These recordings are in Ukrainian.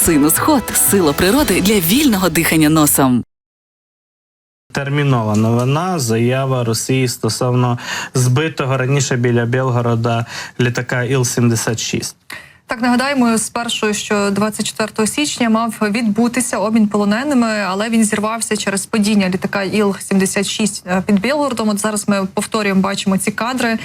Синус-ход – сила природи для вільного дихання носом. Термінова новина, заява Росії стосовно збитого раніше біля Білгорода літака Іл-76. Так, нагадаємо спершу, що 24 січня мав відбутися обмін полоненими, але він зірвався через падіння літака Іл-76 під Білгородом. От зараз ми повторюємо, бачимо ці кадри.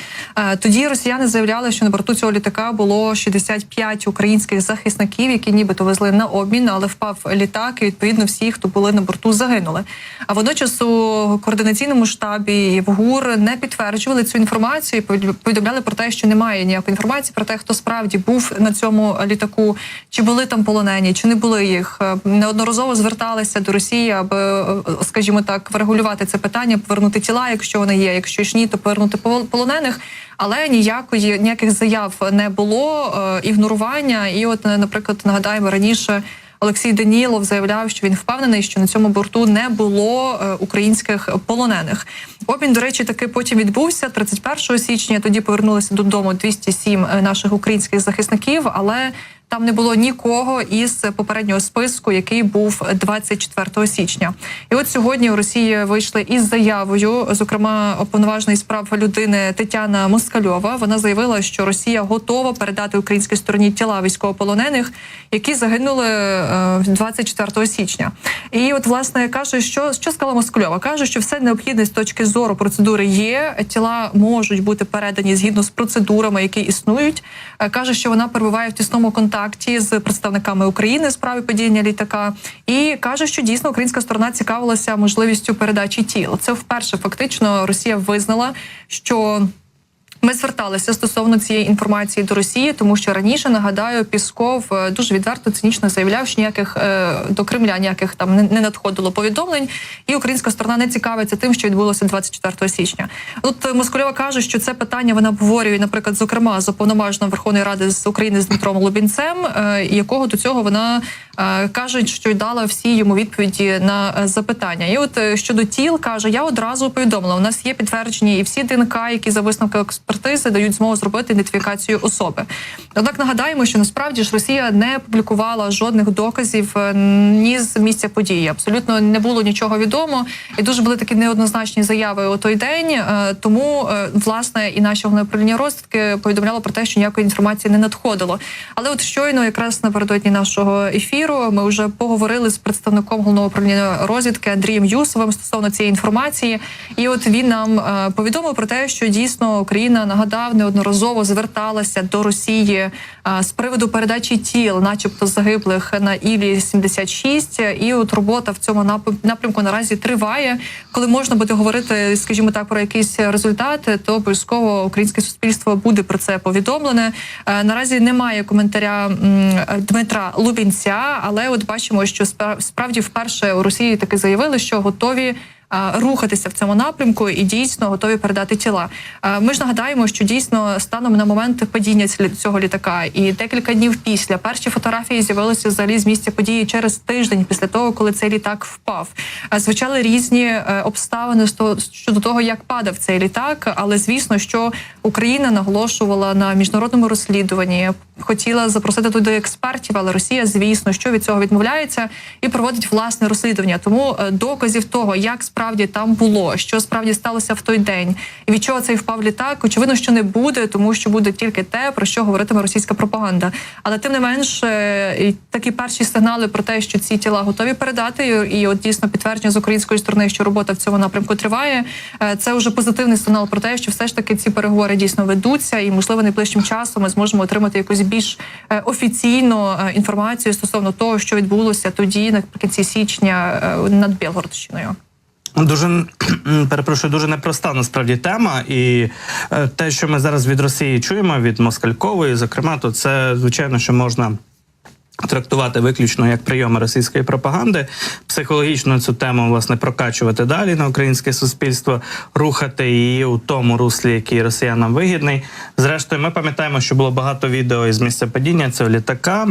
Тоді росіяни заявляли, що на борту цього літака було 65 українських захисників, які нібито везли на обмін, але впав літак, і відповідно всі, хто були на борту, загинули. А водночас у координаційному штабі і в ГУР не підтверджували цю інформацію і повідомляли про те, що немає ніякої інформації про те, хто справді був на цьому літаку, чи були там полонені, чи не були їх. Неодноразово зверталися до Росії, аби, скажімо так, врегулювати це питання, повернути тіла, якщо вони є, якщо ж ні, то повернути полонених. Але ніяких заяв не було, ігнорування. І от, наприклад, нагадаємо, раніше Олексій Данілов заявляв, що він впевнений, що на цьому борту не було українських полонених. Обмін, до речі, таки потім відбувся 31 січня. Тоді повернулися додому 207 наших українських захисників, але там не було нікого із попереднього списку, який був 24 січня. І от сьогодні у Росії вийшли із заявою, зокрема, уповноважена із прав людини Тетяна Москальова. Вона заявила, що Росія готова передати українській стороні тіла військовополонених, які загинули 24 січня. І от, власне, каже, що сказала Москальова? Каже, що все необхідне з точки зору процедури є, тіла можуть бути передані згідно з процедурами, які існують. Каже, що вона перебуває в тісному контакті з представниками України з справи падіння літака, і каже, що дійсно українська сторона цікавилася можливістю передачі тіл. Це вперше фактично Росія визнала, що ми зверталися стосовно цієї інформації до Росії, тому що раніше, нагадаю, Пісков дуже відверто, цинічно заявляв, що ніяких до Кремля ніяких там не надходило повідомлень, і українська сторона не цікавиться тим, що відбулося 24 січня. От Москальова каже, що це питання вона обговорює, наприклад, зокрема, з уповноваженим Верховної Ради з України з Дмитром Лубінцем, якого до цього вона каже, що й дала всі йому відповіді на запитання. І от щодо тіл, каже, я одразу повідомила, у нас є підтверджені і всі ДНК, які за висновки експертизи дають змогу зробити ідентифікацію особи. Однак нагадаємо, що насправді ж Росія не публікувала жодних доказів ні з місця події. Абсолютно не було нічого відомо, і дуже були такі неоднозначні заяви у той день. Тому, власне, і наші головне управління розвідки повідомляло про те, що ніякої інформації не надходило. Але от щойно, якраз напередодні нашого ефіру, ми вже поговорили з представником головного управління розвідки Андрієм Юсовим стосовно цієї інформації. І от він нам повідомив про те, що дійсно Україна, нагадав, неодноразово зверталася до Росії з приводу передачі тіл, начебто загиблих на Ілі-76. І от робота в цьому напрямку наразі триває. Коли можна буде говорити, скажімо так, про якісь результати, то обов'язково українське суспільство буде про це повідомлене. Наразі немає коментаря Дмитра Лубінця, але от бачимо, що справді вперше у Росії таки заявили, що готові рухатися в цьому напрямку і дійсно готові передати тіла. Ми ж нагадаємо, що дійсно станом на момент падіння цього літака і декілька днів після перші фотографії з'явилися взагалі з місця події через тиждень після того, коли цей літак впав. Звучали різні обставини щодо того, як падав цей літак, але звісно, що Україна наголошувала на міжнародному розслідуванні, хотіла запросити туди експертів, але Росія, звісно, що від цього відмовляється і проводить власне розслідування. Тому доказів того, як справді там було, що справді сталося в той день, і від чого цей впав літак, очевидно, що не буде, тому що буде тільки те, про що говоритиме російська пропаганда. Але тим не менш, такі перші сигнали про те, що ці тіла готові передати, і от дійсно підтвердження з української сторони, що робота в цьому напрямку триває, це вже позитивний сигнал про те, що все ж таки ці переговори дійсно ведуться, і, можливо, найближчим часом ми зможемо отримати якусь більш офіційну інформацію стосовно того, що відбулося тоді, наприкінці січня, над Білгородщиною. Дуже непроста насправді тема, і те, що ми зараз від Росії чуємо, від Москалькової, зокрема, то це, звичайно, що можна трактувати виключно як прийоми російської пропаганди, психологічно цю тему, власне, прокачувати далі на українське суспільство, рухати її у тому руслі, який росіянам вигідний. Зрештою, ми пам'ятаємо, що було багато відео із місця падіння цього літака.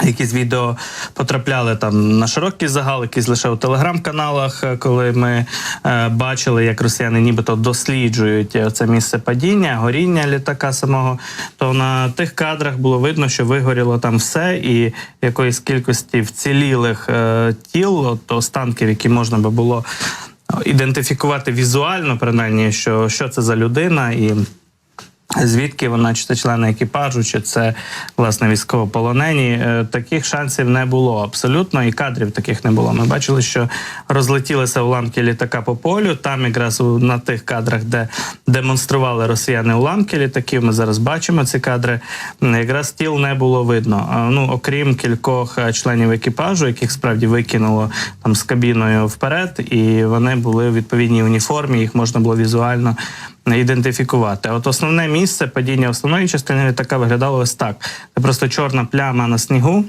Якісь відео потрапляли там на широкий загал, якісь лише у телеграм-каналах, коли ми бачили, як росіяни нібито досліджують це місце падіння, горіння літака самого, то на тих кадрах було видно, що вигоріло там все, і якоїсь кількості вцілілих тіл, от останків, які можна би було ідентифікувати візуально, принаймні, що це за людина, і звідки вона, чи це члени екіпажу, чи це, власне, військовополонені. Таких шансів не було абсолютно, і кадрів таких не було. Ми бачили, що розлетілися уламки літака по полю. Там якраз на тих кадрах, де демонстрували росіяни уламки літаків, ми зараз бачимо ці кадри, якраз тіл не було видно. Ну, окрім кількох членів екіпажу, яких справді викинуло там з кабіною вперед, і вони були в відповідній уніформі, їх можна було візуально ідентифікувати. От основне місце падіння основної частини літака виглядало ось так. Це просто чорна пляма на снігу,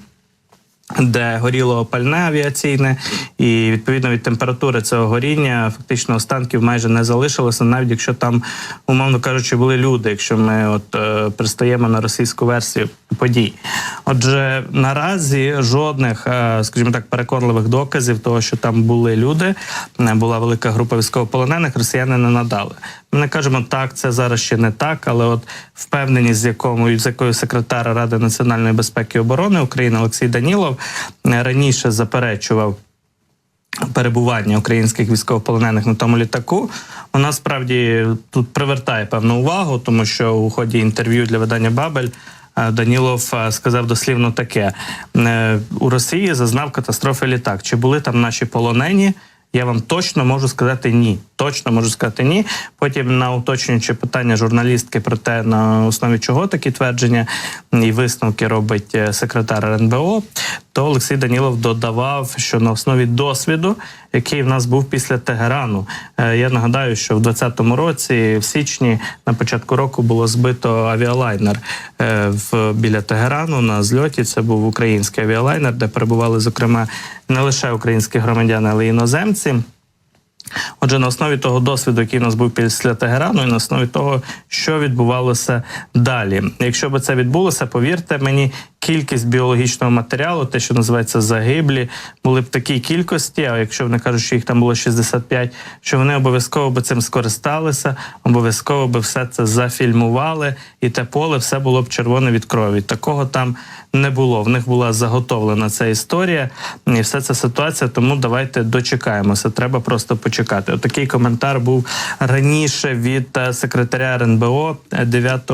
де горіло пальне авіаційне, і відповідно від температури цього горіння фактично останків майже не залишилося, навіть якщо там, умовно кажучи, були люди, якщо ми от пристаємо на російську версію подій. Отже, наразі жодних, скажімо так, переконливих доказів того, що там були люди, була велика група військовополонених, росіяни не надали. Ми не кажемо, так, це зараз ще не так, але от впевненість, з якою секретар Ради національної безпеки і оборони України Олексій Данілов раніше заперечував перебування українських військовополонених на тому літаку, вона справді тут привертає певну увагу, тому що у ході інтерв'ю для видання «Бабель» Данілов сказав дослівно таке: у Росії зазнав катастрофи літак. Чи були там наші полонені? Я вам точно можу сказати ні. Точно можу сказати ні. Потім на уточнююче питання журналістки про те, на основі чого такі твердження і висновки робить секретар РНБО, то Олексій Данілов додавав, що на основі досвіду, який в нас був після Тегерану. Я нагадаю, що в 2020 році, в січні, на початку року, було збито авіалайнер біля Тегерану на зльоті. Це був український авіалайнер, де перебували, зокрема, не лише українські громадяни, але й іноземці. Отже, на основі того досвіду, який у нас був після Тегерану, і на основі того, що відбувалося далі. Якщо б це відбулося, повірте мені, кількість біологічного матеріалу, те, що називається загиблі, були б в такій кількості, а якщо вони кажуть, що їх там було 65, що вони обов'язково би цим скористалися, обов'язково би все це зафільмували, і те поле все було б червоне від крові. Такого там не було. В них була заготовлена ця історія, і вся ця ситуація, тому давайте дочекаємося. Треба просто почекати. Отакий коментар був раніше від секретаря РНБО 9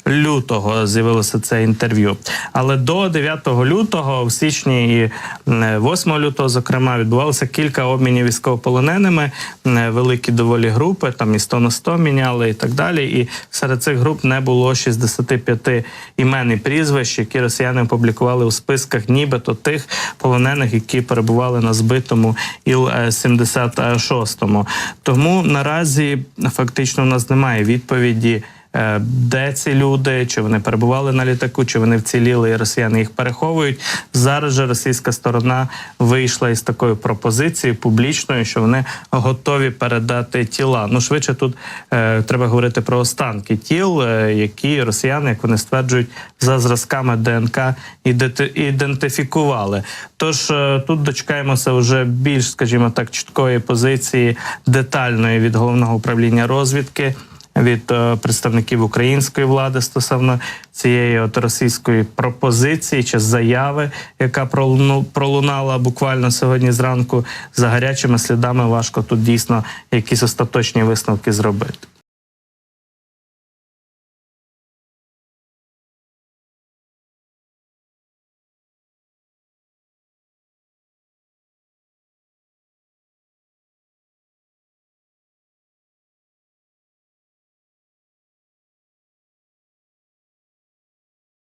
лютого з'явилося це інтерв'ю. Але до 9 лютого, в січні і 8 лютого, зокрема, відбувалося кілька обмінів військовополоненими, великі доволі групи, там і 100 на 100 міняли і так далі. І серед цих груп не було 65 імен і прізвищ, які росіяни опублікували у списках нібито тих полонених, які перебували на збитому Іл-76. Тому наразі фактично у нас немає відповіді, де ці люди, чи вони перебували на літаку, чи вони вціліли, і росіяни їх переховують. Зараз же російська сторона вийшла із такою пропозицією публічною, що вони готові передати тіла. Ну, швидше тут треба говорити про останки тіл, які росіяни, як вони стверджують, за зразками ДНК ідентифікували. Тож тут дочекаємося вже більш, скажімо так, чіткої позиції, детальної від Головного управління розвідки, від представників української влади стосовно цієї от російської пропозиції чи заяви, яка пролунала буквально сьогодні зранку. За гарячими слідами важко тут дійсно якісь остаточні висновки зробити.